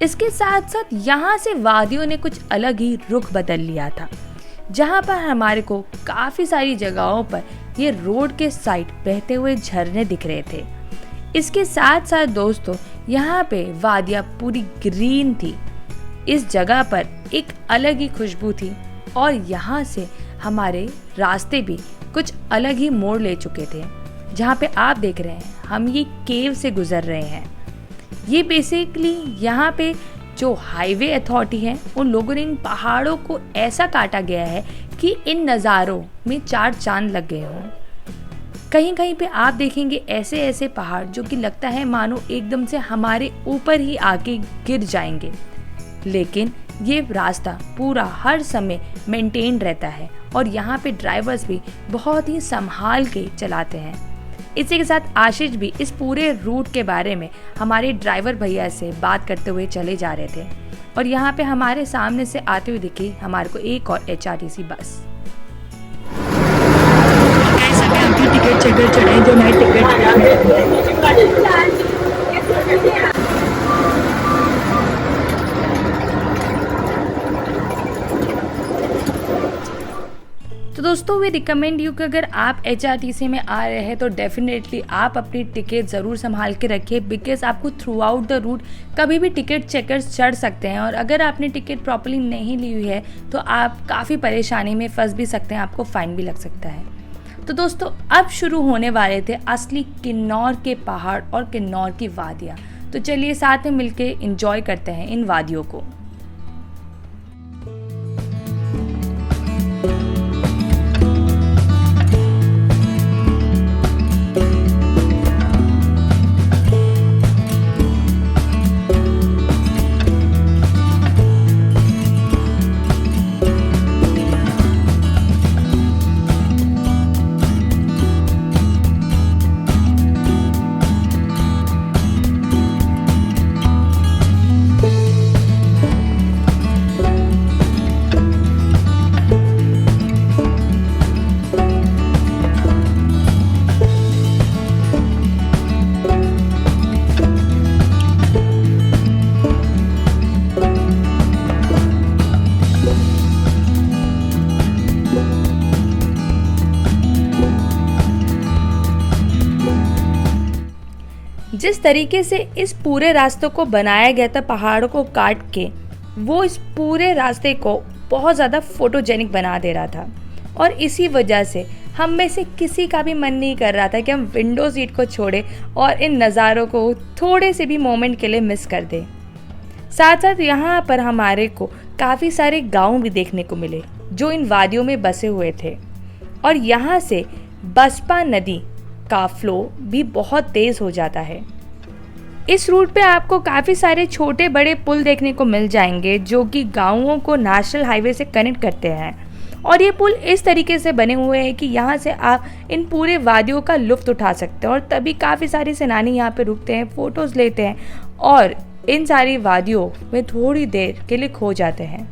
इसके साथ साथ यहाँ से वादियों ने कुछ अलग ही रुख बदल लिया था जहाँ पर हमारे को काफ़ी सारी जगहों पर ये रोड के साइड बहते हुए झरने दिख रहे थे। इसके साथ साथ दोस्तों यहाँ पे वादियाँ पूरी ग्रीन थी। इस जगह पर एक अलग ही खुशबू थी और यहाँ से हमारे रास्ते भी कुछ अलग ही मोड़ ले चुके थे। जहाँ पे आप देख रहे हैं हम ये केव से गुजर रहे हैं। ये बेसिकली यहाँ पे जो हाईवे अथॉरिटी है उन लोगों ने इन पहाड़ों को ऐसा काटा गया है कि इन नज़ारों में 4 चांद लग गए हों। कहीं कहीं पे आप देखेंगे ऐसे ऐसे पहाड़ जो कि लगता है मानो एकदम से हमारे ऊपर ही आके गिर जाएंगे, लेकिन ये रास्ता पूरा हर समय मेंटेन रहता है और यहाँ पे ड्राइवर्स भी बहुत ही संभाल के चलाते हैं। इसी के साथ आशीष भी इस पूरे रूट के बारे में हमारे ड्राइवर भैया से बात करते हुए चले जा रहे थे और यहाँ पे हमारे सामने से आते हुए दिखी हमारे को एक और HRTC बस। टिकट चेकर चढ़े जो मैं तो दोस्तों वी रिकमेंड यू कि अगर आप HRTC में आ रहे हैं तो डेफिनेटली आप अपनी टिकट ज़रूर संभाल के रखिए बिकॉज आपको थ्रू आउट द रूट कभी भी टिकट चेकर्स चढ़ सकते हैं और अगर आपने टिकट प्रॉपर्ली नहीं ली हुई है तो आप काफ़ी परेशानी में फंस भी सकते हैं, आपको फ़ाइन भी लग सकता है। तो दोस्तों अब शुरू होने वाले थे असली किन्नौर के पहाड़ और किन्नौर की वादियाँ। तो चलिए साथ में मिलके एंजॉय करते हैं इन वादियों को। जिस तरीके से इस पूरे रास्ते को बनाया गया था पहाड़ों को काट के, वो इस पूरे रास्ते को बहुत ज़्यादा फोटोजेनिक बना दे रहा था और इसी वजह से हम में से किसी का भी मन नहीं कर रहा था कि हम विंडो सीट को छोड़े और इन नज़ारों को थोड़े से भी मोमेंट के लिए मिस कर दें। साथ साथ यहाँ पर हमारे को काफ़ी सारे गांव भी देखने को मिले जो इन वादियों में बसे हुए थे और यहाँ से बसपा नदी का फ्लो भी बहुत तेज़ हो जाता है। इस रूट पे आपको काफ़ी सारे छोटे बड़े पुल देखने को मिल जाएंगे जो कि गांवों को नेशनल हाईवे से कनेक्ट करते हैं और ये पुल इस तरीके से बने हुए हैं कि यहाँ से आप इन पूरे वादियों का लुत्फ़ उठा सकते हैं और तभी काफ़ी सारे सेनानी यहाँ पे रुकते हैं, फ़ोटोज़ लेते हैं और इन सारी वादियों में थोड़ी देर के लिए खो जाते हैं।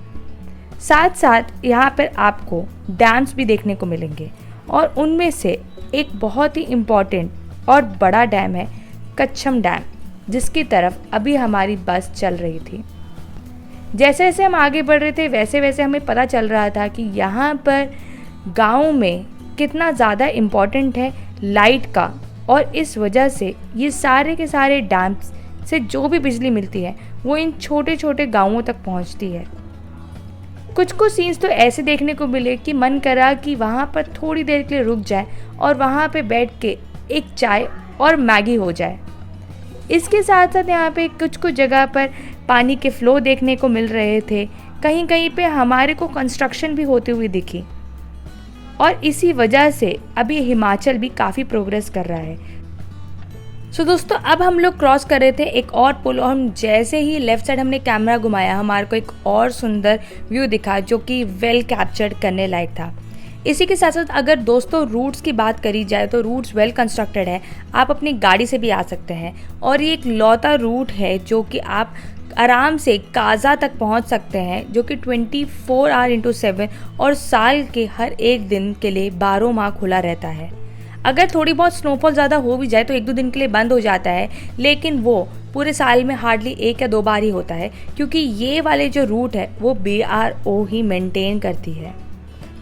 साथ साथ यहाँ पर आपको डैम्स भी देखने को मिलेंगे और उनमें से एक बहुत ही इम्पॉर्टेंट और बड़ा डैम है कच्छम डैम, जिसकी तरफ अभी हमारी बस चल रही थी। जैसे जैसे हम आगे बढ़ रहे थे वैसे वैसे हमें पता चल रहा था कि यहाँ पर गाँव में कितना ज़्यादा इम्पॉर्टेंट है लाइट का और इस वजह से ये सारे के सारे डैम्स से जो भी बिजली मिलती है वो इन छोटे छोटे गाँवों तक पहुँचती है। कुछ सीन्स तो ऐसे देखने को मिले कि मन करा कि वहाँ पर थोड़ी देर के लिए रुक जाए और वहाँ पे बैठ के एक चाय और मैगी हो जाए। इसके साथ साथ यहाँ पे कुछ जगह पर पानी के फ्लो देखने को मिल रहे थे, कहीं कहीं पे हमारे को कंस्ट्रक्शन भी होती हुई दिखी और इसी वजह से अभी हिमाचल भी काफ़ी प्रोग्रेस कर रहा है। सो दोस्तों अब हम लोग क्रॉस कर रहे थे एक और पुल और हम जैसे ही लेफ़्ट साइड हमने कैमरा घुमाया हमारे को एक और सुंदर व्यू दिखा जो कि वेल कैप्चर्ड करने लायक था। इसी के साथ साथ अगर दोस्तों रूट्स की बात करी जाए तो रूट्स वेल कंस्ट्रक्टेड है, आप अपनी गाड़ी से भी आ सकते हैं और ये एक लौता रूट है जो कि आप आराम से काजा तक पहुंच सकते हैं जो कि 24 आवर इंटू 7 और साल के हर एक दिन के लिए 12 माह खुला रहता है। अगर थोड़ी बहुत स्नोफॉल ज़्यादा हो भी जाए तो 1-2 दिन के लिए बंद हो जाता है, लेकिन वो पूरे साल में हार्डली 1 या 2 बार ही होता है क्योंकि ये वाले जो रूट है वो BRO ही मेंटेन करती है।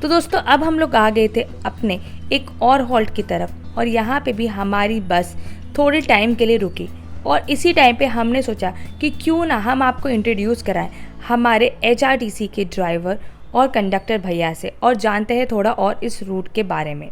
तो दोस्तों अब हम लोग आ गए थे अपने एक और हॉल्ट की तरफ और यहाँ पे भी हमारी बस थोड़े टाइम के लिए रुकी और इसी टाइम पे हमने सोचा कि क्यों ना हम आपको इंट्रोड्यूस कराएं हमारे HRTC के ड्राइवर और कंडक्टर भैया से और जानते हैं थोड़ा और इस रूट के बारे में।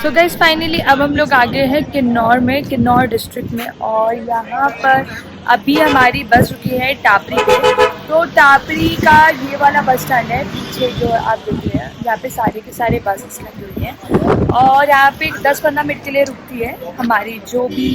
सो गाइस फाइनली अब हम लोग आ गए हैं किन्नौर में, किन्नौर डिस्ट्रिक्ट में और यहाँ पर अभी हमारी बस रुकी है टापरी पे। तो टापरी का ये वाला बस स्टैंड है पीछे जो आप देख रहे हैं, यहाँ पे सारे के सारे बसेस लगी हुई हैं और यहाँ पे 10-15 मिनट के लिए रुकती है हमारी जो भी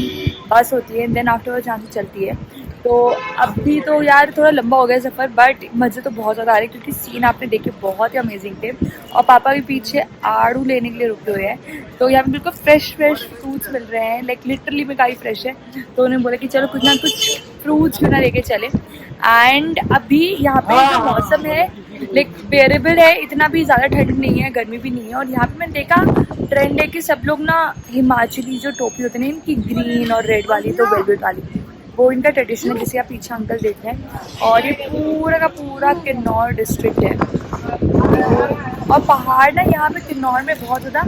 बस होती है, देन आफ्टरवर्ड यहाँ से चलती है। तो अभी तो यार थोड़ा लंबा हो गया सफ़र बट मज़े तो बहुत ज़्यादा आ रहे हैं क्योंकि सीन आपने देखे बहुत ही अमेजिंग थे और पापा भी पीछे आड़ू लेने के लिए रुके हुए हैं। तो यहाँ पे बिल्कुल फ्रेश फ्रूट्स मिल रहे हैं, लाइक लिटरली में काफ़ी फ्रेश है। तो उन्होंने बोला कि चलो कुछ ना कुछ फ्रूट्स क्यों ना लेके चले। एंड अभी यहाँ पे जो मौसम है लाइक बेरेबल है, इतना भी ज़्यादा ठंड नहीं है, गर्मी भी नहीं है। और यहाँ पे मैंने देखा ट्रेंड है कि सब लोग ना हिमाचली जो टोपी होती है ना इनकी ग्रीन और रेड वाली, तो वेलवेट वाली, वो इनका ट्रेडिशन है जिसे आप पीछे अंकल देख रहे हैं। और ये पूरा का पूरा किन्नौर डिस्ट्रिक्ट है और पहाड़ ना यहाँ पे किन्नौर में बहुत ज़्यादा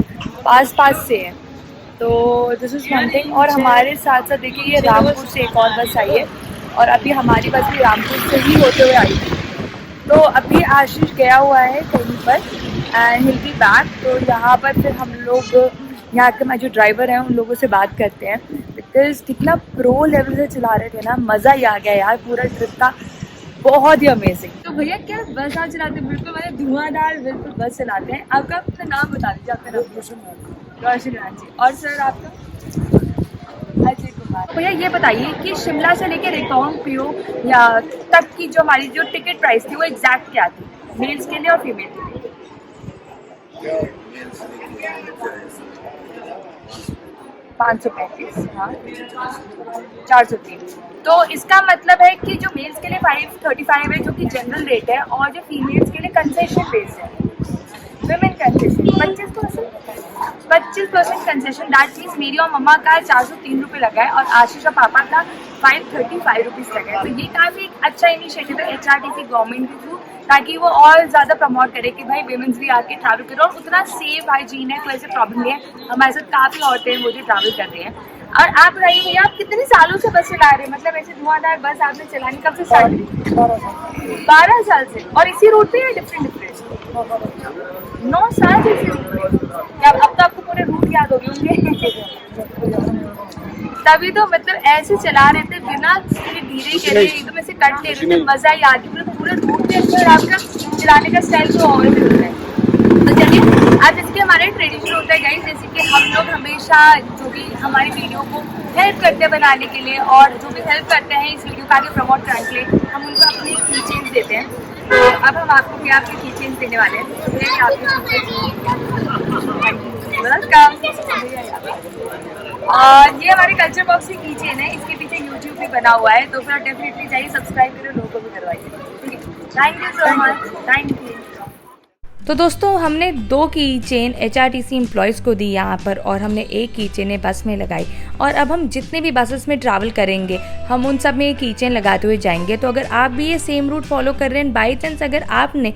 पास से है। तो दिस इज़ वन थिंग। और हमारे साथ साथ देखिए ये रामपुर से एक और बस आई है और अभी हमारी बस भी रामपुर से ही होते हुए आई थी। तो अभी आशीष गया हुआ है कहीं पर एंड हिल बी बैक। तो यहाँ पर फिर हम लोग यहाँ के जो ड्राइवर हैं उन लोगों से बात करते हैं बिकॉज कितना प्रो लेवल से चला रहे थे ना, मज़ा ही आ गया यार, पूरा ट्रिप था बहुत ही अमेजिंग। तो भैया क्या बस आप चलाते हैं? बिल्कुल मैंने धुआंधार बिल्कुल बस चलाते हैं। आपका अपना नाम बता दीजिए। आपका नाम रोशन राज जी। और सर आपका? अजय कुमार। भैया ये बताइए कि शिमला से लेकर रिकांगपिओ या तक की जो हमारी जो टिकट प्राइस थी वो एग्जैक्ट क्या थी, मेल्स के लिए और फीमेल के लिए? 535, हाँ 403। तो इसका मतलब है कि जो मेल्स के लिए 535 है जो कि जनरल रेट है और जो फीमेल्स के लिए कंसेशन बेस है, women concession 25% concession. That means मेरी और मम्मा का 403 रुपये लगा है और आशीष और पापा का 535 रुपीज़ लगा है। तो ये काफ़ी अच्छा इनिशिएटिव है HRTC गवर्नमेंट के थ्रू, ताकि वो और ज़्यादा प्रमोट करे कि भाई विमेंस भी आके ट्रैवल करो और उतना सेफ हाइजीन है, कोई ऐसे प्रॉब्लम नहीं है। हमारे साथ काफ़ी औरतें हैं वो जो ट्रैवल कर रही हैं। और आप बताइए भैया, आप कितने सालों से बस चला रहे हैं? मतलब ऐसे धुआंधार बस आपने चलानी कब से स्टार्ट की? 12 साल से। और इसी रूट पे या डिफरेंट? 9 साल से इसी रूट पे। अब तो आपको पूरे रूट याद हो गए होंगे। तभी तो मतलब ऐसे चला रहे थे बिना धीरे कर रहे, एकदम ऐसे कट ले रहे थे, मजा ही आ गया। मतलब पूरे रूट पे अंदर आपका चलाने का स्टाइल तो और भी होता है। तो चलिए, आज जैसे कि हमारे ट्रेडिशन होता है गाइस, जैसे कि हम लोग हमेशा जो भी हमारी वीडियो को हेल्प करते हैं बनाने के लिए, और जो भी हेल्प करते हैं इस वीडियो को आगे प्रमोट करने के लिए, हम उनको अपनी की चेन्स देते हैं। तो अब हम आपको क्या आपके की चेन्स देने वाले हैं। तो भैया और ये हमारे कल्चर बॉक्स की की चेन है, इसके पीछे यूट्यूब भी बना हुआ है, तो फिर डेफिनेटली जाइए सब्सक्राइब करें, लोगों को भी करवाइए। Thank you so much, thank you. तो दोस्तों, हमने 2 की चेन HRTC एम्प्लॉयज़ को दी यहाँ पर, और हमने एक की चेन बस में लगाई। और अब हम जितने भी बसेस में ट्रैवल करेंगे हम उन सब में ये की चेन लगाते हुए जाएंगे। तो अगर आप भी ये सेम रूट फॉलो कर रहे हैं, बाई चांस अगर आपने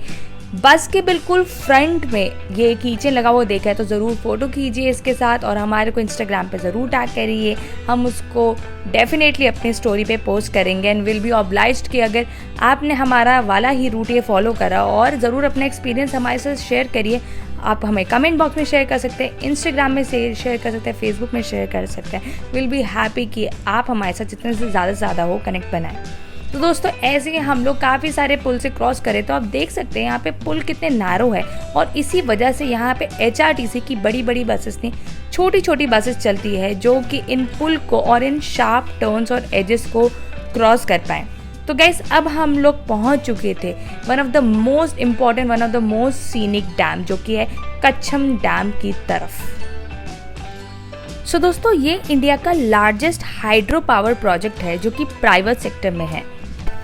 बस के बिल्कुल फ्रंट में ये की चेन लगा हुआ देखा है, तो ज़रूर फ़ोटो खींचिए इसके साथ और हमारे को इंस्टाग्राम पे ज़रूर टैग करिए। हम उसको डेफिनेटली अपनी स्टोरी पे पोस्ट करेंगे एंड विल बी ऑब्लाइज्ड कि अगर आपने हमारा वाला ही रूट ये फॉलो करा, और ज़रूर अपना एक्सपीरियंस हमारे साथ शेयर करिए। आप हमें कमेंट बॉक्स में शेयर कर सकते हैं, इंस्टाग्राम में शेयर कर सकते हैं, फेसबुक में शेयर कर सकते हैं। विल बी हैप्पी कि आप हमारे साथ जितने से ज़्यादा हो कनेक्ट बनाएं। तो दोस्तों, ऐसे ही हम लोग काफ़ी सारे पुल से क्रॉस करें, तो आप देख सकते हैं यहाँ पे पुल कितने नैरो है, और इसी वजह से यहाँ पे HRTC की बड़ी बसेस नहीं, छोटी बसेस चलती है जो कि इन पुल को और इन शार्प टर्न्स और एजेस को क्रॉस कर पाएँ। तो गाइस, अब हम लोग पहुँच चुके थे one of the most important, one of the most scenic dam, जो कि है कच्छम डैम की तरफ। सो दोस्तों, ये इंडिया का लार्जेस्ट हाइड्रो पावर प्रोजेक्ट है जो कि प्राइवेट सेक्टर में है,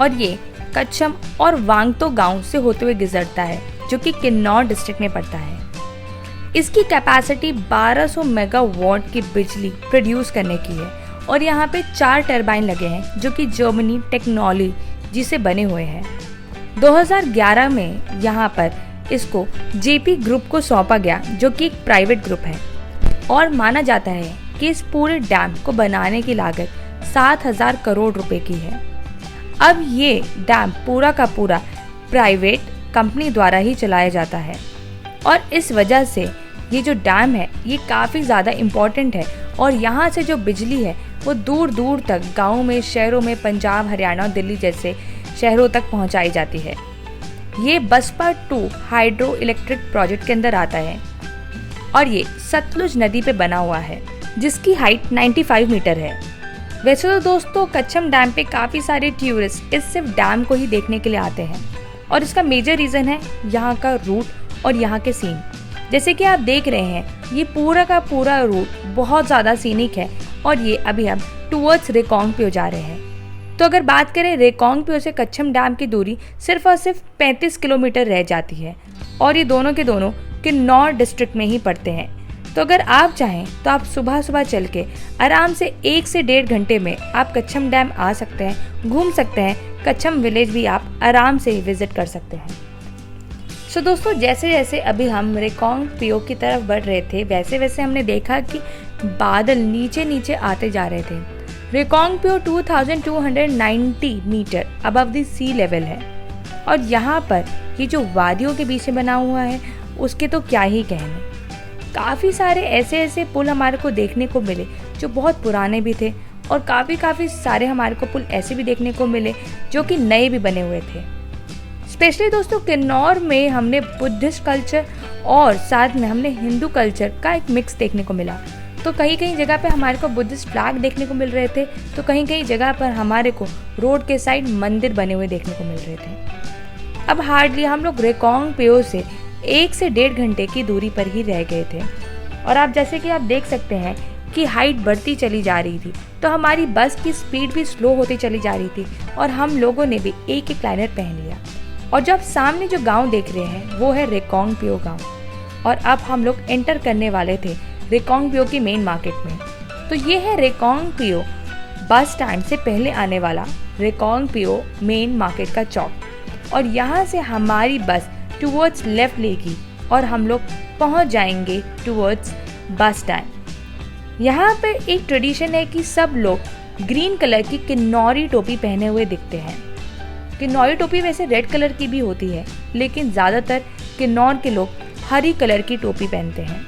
और ये कच्छम और वांगतो गांव से होते हुए गुजरता है, जो कि किन्नौर डिस्ट्रिक्ट में पड़ता है। इसकी कैपेसिटी 1200 मेगावाट की बिजली प्रोड्यूस करने की है, और यहाँ पे 4 टरबाइन लगे हैं जो कि जर्मनी टेक्नोलॉजी से बने हुए हैं। 2011 में यहाँ पर इसको JP ग्रुप को सौंपा गया, जो कि एक प्राइवेट ग्रुप है, और माना जाता है कि इस पूरे डैम को बनाने की लागत 7000 करोड़ रुपए की है। अब ये डैम पूरा का पूरा प्राइवेट कंपनी द्वारा ही चलाया जाता है, और इस वजह से ये जो डैम है ये काफ़ी ज़्यादा इम्पॉर्टेंट है, और यहाँ से जो बिजली है वो दूर दूर तक गाँव में, शहरों में, पंजाब, हरियाणा और दिल्ली जैसे शहरों तक पहुँचाई जाती है। ये बसपा 2 हाइड्रो इलेक्ट्रिक प्रोजेक्ट के अंदर आता है, और ये सतलुज नदी पे बना हुआ है, जिसकी हाइट 95 मीटर है। वैसे तो दोस्तों, कच्छम डैम पे काफ़ी सारे टूरिस्ट इस सिर्फ डैम को ही देखने के लिए आते हैं, और इसका मेजर रीज़न है यहाँ का रूट और यहाँ के सीन। जैसे कि आप देख रहे हैं, ये पूरा का पूरा रूट बहुत ज़्यादा सीनिक है, और ये अभी हम टूवर्ड्स रेकोंगपियो जा रहे हैं। तो अगर बात करें रेकोंगपियो से कच्छम डैम की दूरी सिर्फ और सिर्फ 35 किलोमीटर रह जाती है, और ये दोनों के दोनों किन्नौर डिस्ट्रिक्ट में ही पड़ते हैं। तो अगर आप चाहें तो आप सुबह चल के आराम से 1 से 1.5 घंटे में आप कच्छम डैम आ सकते हैं, घूम सकते हैं। कच्छम विलेज भी आप आराम से विजिट कर सकते हैं। सो दोस्तों, जैसे जैसे अभी हम रेकोंगपियो की तरफ बढ़ रहे थे, वैसे वैसे हमने देखा कि बादल नीचे नीचे आते जा रहे थे। Reckong Peo 2290 metre above the sea level है, और यहाँ पर ये जो वादियों के बीच में बना हुआ है उसके तो क्या ही कहने। काफ़ी सारे ऐसे पुल हमारे को देखने को मिले जो बहुत पुराने भी थे, और काफ़ी सारे हमारे को पुल ऐसे भी देखने को मिले जो कि नए भी बने हुए थे। स्पेशली दोस्तों, किन्नौर में हमने बुद्धिस्ट कल्चर और साथ में हमने हिंदू कल्चर का एक मिक्स देखने को मिला। तो कहीं जगह पे हमारे को बुद्धिस्ट फ्लैग देखने को मिल रहे थे, तो कहीं जगह पर हमारे को रोड के साइड मंदिर बने हुए देखने को मिल रहे थे। अब हार्डली हम लोग रेकोंगपियो से 1 से 1.5 घंटे की दूरी पर ही रह गए थे, और आप जैसे कि आप देख सकते हैं कि हाइट बढ़ती चली जा रही थी, तो हमारी बस की स्पीड भी स्लो होती चली जा रही थी, और हम लोगों ने भी एक लाइनर पहन लिया। और जो आप सामने जो गांव देख रहे हैं वो है रेकोंगपियो गांव, और अब हम लोग एंटर करने वाले थे रेकोंगपियो की मेन मार्केट में। तो ये है रेकोंगपियो बस स्टैंड से पहले आने वाला रेकोंगपियो मेन मार्केट का चौक, और यहाँ से हमारी बस टूवर्ड्स लेफ्ट लेगी और हम लोग पहुँच जाएंगे टूवर्ड्स बस स्टैंड। यहाँ पे एक ट्रेडिशन है कि सब लोग ग्रीन कलर की किन्नौरी टोपी पहने हुए दिखते हैं। किन्नौरी टोपी वैसे रेड कलर की भी होती है, लेकिन ज़्यादातर किन्नौर के लोग हरी कलर की टोपी पहनते हैं।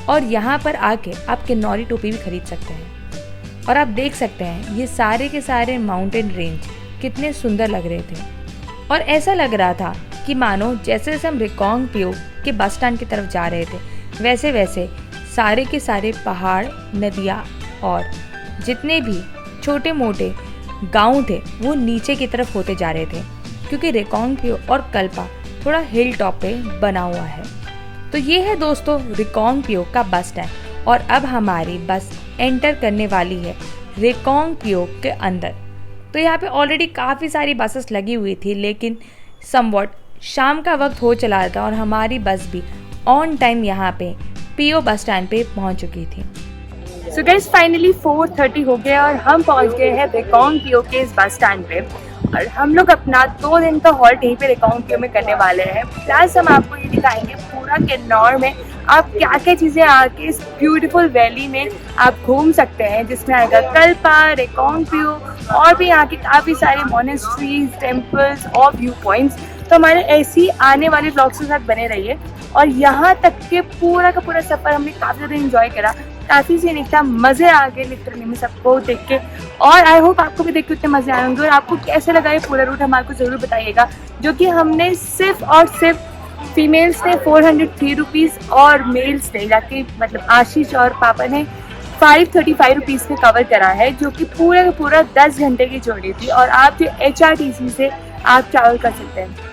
और यहाँ पर आके आप किन्नौरी टोपी भी खरीद सकते हैं। और आप देख सकते हैं ये सारे के सारे माउंटेन रेंज कितने सुंदर लग रहे थे। और ऐसा लग रहा था कि मानो जैसे जैसे हम रिकांगपिओ के बस स्टैंड की तरफ जा रहे थे, वैसे वैसे सारे के सारे पहाड़, नदियाँ और जितने भी छोटे मोटे गांव थे वो नीचे की तरफ होते जा रहे थे, क्योंकि रिकांगपिओ और कल्पा थोड़ा हिल टॉप पे बना हुआ है। तो ये है दोस्तों रिकांगपिओ का बस स्टैंड। और अब हमारी बस एंटर करने वाली है रिकांगपिओ के अंदर। तो यहाँ पे ऑलरेडी काफ़ी सारी बसेस लगी हुई थी, लेकिन समवॉट शाम का वक्त हो चला था और हमारी बस भी ऑन टाइम यहाँ पे पीओ बस स्टैंड पे पहुँच चुकी थी। सो गाइस फाइनली 4:30 हो गया और हम पहुंच गए हैं रिकांगपिओ के इस बस स्टैंड पे। और हम लोग अपना 2 दिन का हॉल्ट यहीं पे रिकांगपिओ में करने वाले हैं। प्लस हम आपको ये दिखाएंगे पूरा किन्नौर में आप क्या क्या चीज़ें आके इस ब्यूटीफुल वैली में आप घूम सकते हैं, जिसमें आएगा कल्पा, रिकांगपिओ और भी यहाँ के काफ़ी सारे मोनेस्ट्रीज, टेम्पल्स और व्यू पॉइंट्स। तो हमारे ऐसी आने वाले ब्लॉग्स के साथ बने रहिए। और यहाँ तक के पूरा का पूरा सफ़र हमने काफ़ी ज़्यादा इंजॉय करा, काफ़ी सीनिक था, मज़े आ गए लिटरली में सबको देख के। और आई होप आपको भी देख के उतने मज़े आएंगे। और आपको कैसे लगा ये पूरा रूट हमारे को ज़रूर बताइएगा, जो कि हमने सिर्फ और सिर्फ फीमेल्स ने 403 रुपीज़ और मेल्स ने जाके मतलब आशीष और पापा ने 535 रुपीज़ में कवर करा है, जो कि पूरा का पूरा 10 घंटे की जर्नी थी। और आप जो HRTC से आप ट्रैवल कर सकते हैं।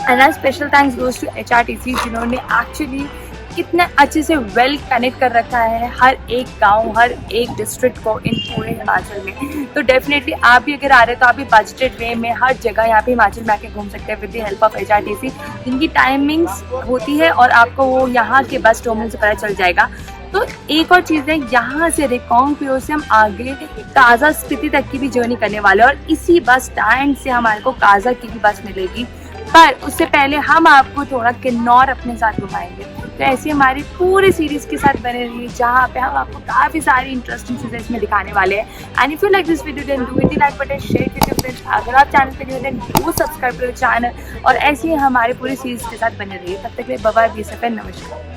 And special thanks goes to HRTC, जिन्होंने एक्चुअली कितना अच्छे से वेल कनेक्ट कर रखा है हर एक गांव, हर एक डिस्ट्रिक्ट को इन पूरे हिमाचल में। तो डेफिनेटली आप भी अगर आ रहे हैं तो आप भी बजटेड वे में हर जगह यहाँ पे हिमाचल में आके घूम सकते हैं with the help of HRTC। इनकी टाइमिंग्स होती है और आपको वो यहाँ के बस टर्मिनल से पता चल जाएगा। तो एक और चीज़ है, यहाँ से रिकांगपिओ से हम आगे काजा स्पीति तक की भी जर्नी करने वाले हैं और इसी बस स्टैंड से हमारे को काजा की भी बस मिलेगी। पर उससे पहले हम आपको थोड़ा किन्नौर अपने साथ घुमाएंगे। तो ऐसी हमारी पूरी सीरीज़ के साथ बने रहिए, जहाँ पे हम आपको काफ़ी सारी इंटरेस्टिंग चीज़ें इसमें दिखाने वाले हैं। And if you like this video then do hit the like button, share with your friends. अगर आप चैनल पे new then do subscribe to the channel. और ऐसे ही हमारे पूरी सीरीज़ के साथ बने रहिए। तब तक के लिए bye bye, be safe and नमस्कार।